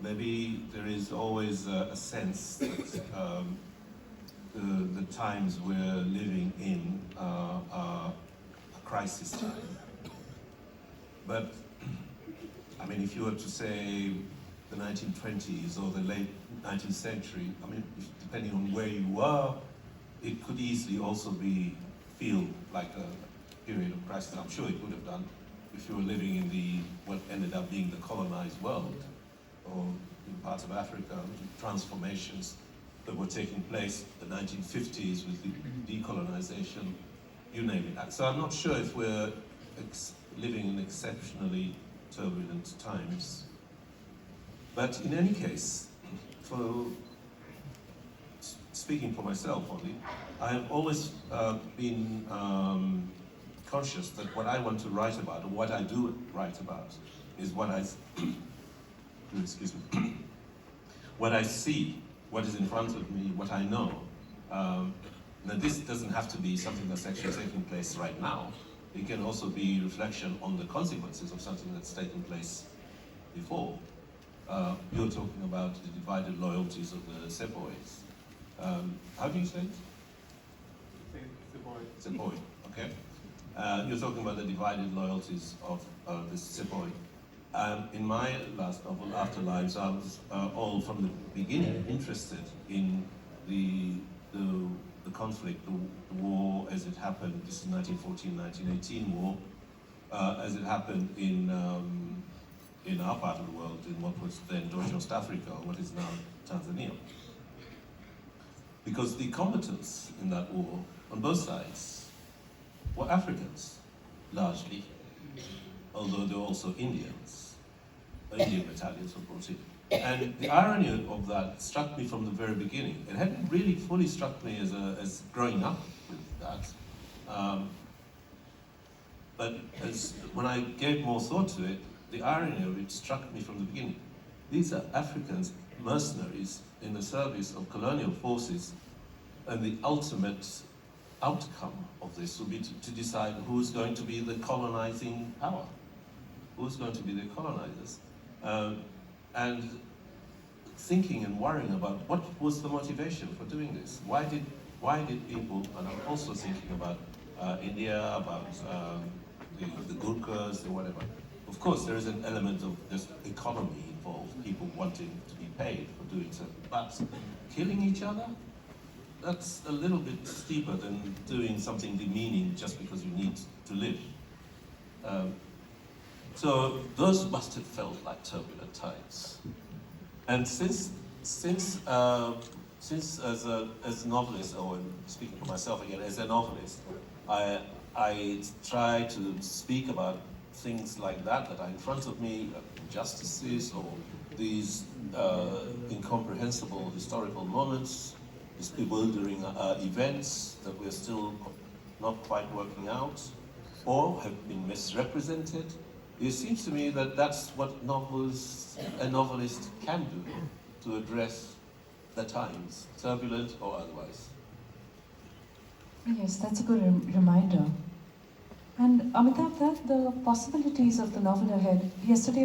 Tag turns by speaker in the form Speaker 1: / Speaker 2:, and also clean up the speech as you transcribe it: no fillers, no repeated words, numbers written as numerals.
Speaker 1: maybe there is always a sense that the times we're living in are a crisis time. But, I mean, if you were to say the 1920s or the late 19th century, I mean, depending on where you were, it could easily also feel like a period of crisis. I'm sure it would have done if you were living in what ended up being the colonized world, or in parts of Africa, transformations that were taking place in the 1950s with the decolonization, you name it. So I'm not sure if we're living in exceptionally turbulent times. But in any case, speaking for myself only, I have always been conscious that what I want to write about, or what I do write about, is what I excuse me, what I see, what is in front of me, what I know. Now this doesn't have to be something that's actually taking place right now. It can also be reflection on the consequences of something that's taken place before. You're talking about the divided loyalties of the Sepoys. How do you say it? Sepoy, okay. You're talking about the divided loyalties of the Sepoy. In my last novel, Afterlives, I was all from the beginning interested in the conflict, the war as it happened. This is 1914-1918 war, as it happened in our part of the world, in what was then West Africa, or what is now Tanzania. Because the combatants in that war, on both sides, were Africans, largely, although there were also Indians. Indian battalions were brought in. And the irony of that struck me from the very beginning. It hadn't really fully struck me as growing up with that. But when I gave more thought to it, the irony of it struck me from the beginning. These are Africans, mercenaries in the service of colonial forces, and the ultimate outcome of this will be to decide who's going to be the colonizing power, who's going to be the colonizers. And thinking and worrying about what was the motivation for doing this. Why did people, and I'm also thinking about India, about the Gurkhas or whatever. Of course, there is an element of just economy involved, people wanting to be paid for doing so. But killing each other, that's a little bit steeper than doing something demeaning just because you need to live. So those must have felt like turbulent times. And since as a novelist, or speaking for myself again, as a novelist, I try to speak about things like that are in front of me, injustices, or these incomprehensible historical moments, these bewildering events that we're still not quite working out, or have been misrepresented. It seems to me that that's what a novelist can do to address the times, turbulent or otherwise.
Speaker 2: Yes, that's a good reminder. And Amitav, that the possibilities of the novel ahead. Yesterday